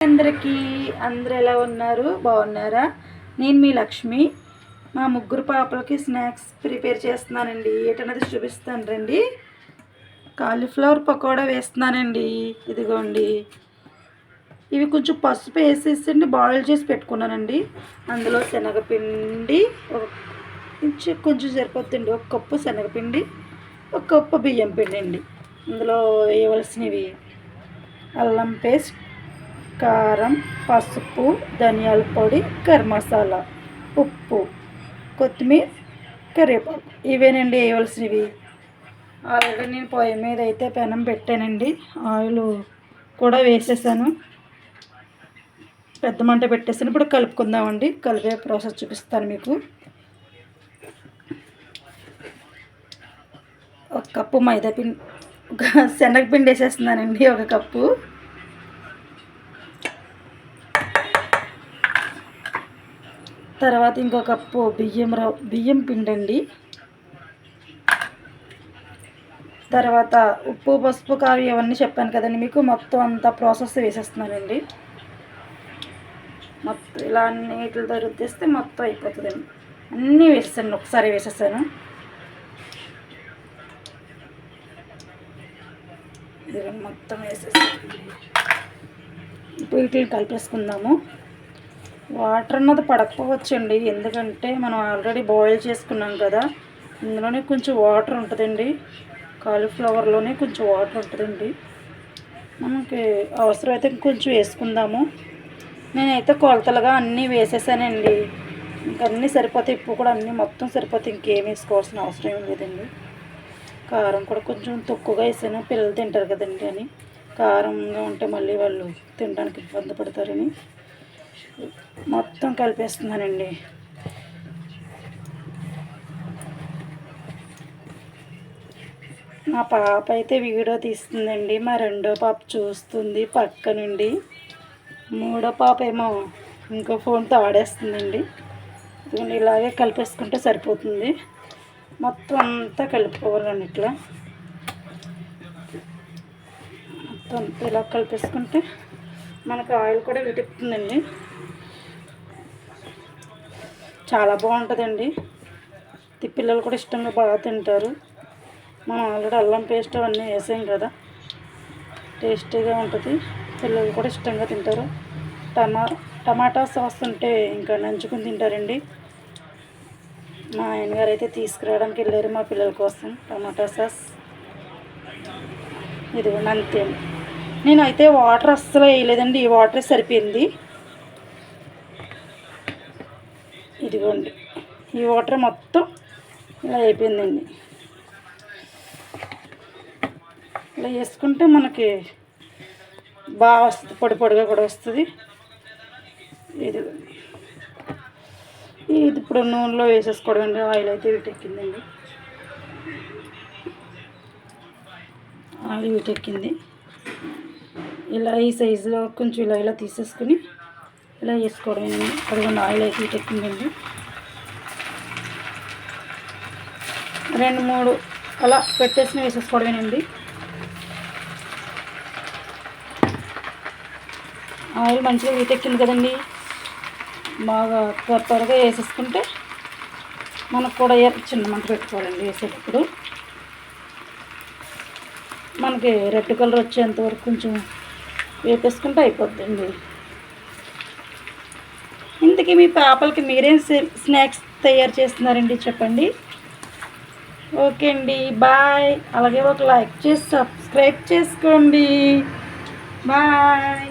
అందరికీ అందరూ ఎలా ఉన్నారు? బాగున్నారా? నేను మీ లక్ష్మి. మా ముగ్గురు పాపలకి స్నాక్స్ ప్రిపేర్ చేస్తున్నానండి. ఏంటన్నది చూపిస్తాను రండి. కాలీఫ్లవర్ పకోడా వేస్తున్నానండి. ఇదిగోండి, ఇవి కొంచెం పసుపు వేసేసండి బాయిల్ చేసి పెట్టుకున్నానండి. అందులో శనగపిండి కొంచెం సరిపోతుందండి. ఒక కప్పు శనగపిండి, ఒక కప్పు బియ్యం పిండి అండి. అందులో వేయవలసినవి అల్లం పేస్ట్, కారం, పసుపు, ధనియాల పొడి, గరం మసాలా, ఉప్పు, కొత్తిమీర, కరివేపాకు ఇవేనండి వేయవలసినవి. ఆల్రెడీ నేను పొయ్యి మీద అయితే పెనం పెట్టానండి. ఆయిల్ కూడా వేసేసాను. పెద్ద మంట పెట్టేసాను. ఇప్పుడు కలుపుకుందామండి. కలిపే ప్రాసెస్ చూపిస్తాను మీకు. ఒక కప్పు మైదాపిండి, శనగపిండి వేసేస్తున్నానండి. ఒక కప్పు. తర్వాత ఇంకో కప్పు బియ్యం పిండి అండి. తర్వాత ఉప్పు, పసుపు, కారం ఇవన్నీ చెప్పాను కదండి మీకు. మొత్తం అంతా ప్రాసెస్ వేసేస్తున్నానండి. మొత్తం ఇలా నీటితో రుద్దేస్తే మొత్తం అయిపోతుందండి. అన్నీ వేసేసాను, ఒకసారి వేసేసాను. ఇది మొత్తం వేసేసాను. ఇప్పుడు వీటిని కలిపేసుకుందాము. వాటర్ అన్నది పడకపోవచ్చండి, ఎందుకంటే మనం ఆల్రెడీ బాయిల్ చేసుకున్నాం కదా. ఇందులోనే కొంచెం వాటర్ ఉంటుందండి. కాలీఫ్లవర్లోనే కొంచెం వాటర్ ఉంటుందండి. మనకి అవసరమైతే కొంచెం వేసుకుందాము. నేనైతే కొలతలుగా అన్నీ వేసేసానండి. ఇంకా అన్నీ సరిపోతాయి. ఉప్పు కూడా అన్నీ మొత్తం సరిపోతాయి. ఇంకేం వేసుకోవాల్సిన అవసరం ఏం లేదండి. కారం కూడా కొంచెం తక్కువగా వేసాను, పిల్లలు తింటారు కదండి అని. కారంగా ఉంటే మళ్ళీ వాళ్ళు తినడానికి ఇబ్బంది పడతారని మొత్తం కలిపేస్తున్నానండి. మా పాప అయితే వీడియో తీస్తుందండి. మా రెండో పాప చూస్తుంది పక్క నుండి. మూడో పాప ఏమో ఇంకో ఫోన్తో ఆడేస్తుందండి. ఇలాగే కలిపేసుకుంటే సరిపోతుంది. మొత్తం అంతా కలుపుకోవాలండి. ఇట్లా మొత్తం అంతా ఇలా కలిపేసుకుంటే మనకు ఆయిల్ కూడా విడుపుతుందండి. చాలా బాగుంటుందండి. పిల్లలు కూడా ఇష్టంగా బాగా తింటారు. మనం ఆల్రెడీ అల్లం పేస్ట్ అవన్నీ వేసాం కదా, టేస్టీగా ఉంటుంది. పిల్లలు కూడా ఇష్టంగా తింటారు. టమాటా సాస్ ఉంటే ఇంకా నంచుకుని తింటారండి. మా ఆయనగారు అయితే తీసుకురావడానికి వెళ్ళారు మా పిల్లల కోసం టమాటా సాస్. ఇదిగోండి, అంతే. నేనైతే వాటర్ అస్సలు వేయలేదండి. ఈ వాటరే సరిపోయింది. ఇదిగోండి, ఈ వాటర్ మొత్తం ఇలా అయిపోయిందండి. ఇలా వేసుకుంటే మనకి బాగా వస్తుంది, పొడి పొడిగా కూడా వస్తుంది. ఇది ఇప్పుడు నూనెలో వేసేసుకోవడం అండి. ఆయిల్ అయితే వీటెక్కిందండి. ఆయిల్ వీటెక్కింది. ఇలా ఈ సైజులో కొంచెం ఇలా తీసేసుకుని ఇలా వేసుకోవడం. అదిగోండి, ఆయిల్ అయితే వీటెక్కిందండి. 2-3 అలా పెట్టేసి వేసేసుకోవడమేనండి. ఆయిల్ మంచిగా వీటెక్కింది కదండి. బాగా త్వరగా వేసేసుకుంటే మనకు కూడా చిన్న మంట పెట్టుకోవాలండి. వేసేటప్పుడు మనకి రెడ్ కలర్ వచ్చేంత వరకు కొంచెం వేపేసుకుంటే అయిపోద్దండి. ఇంతకీ మీ పాపలకి మీరేం స్నాక్స్ తయారు చేస్తున్నారండి చెప్పండి. ఓకే అండి, బాయ్. అలాగే ఒక లైక్ చేసి సబ్స్క్రైబ్ చేసుకోండి. బాయ్.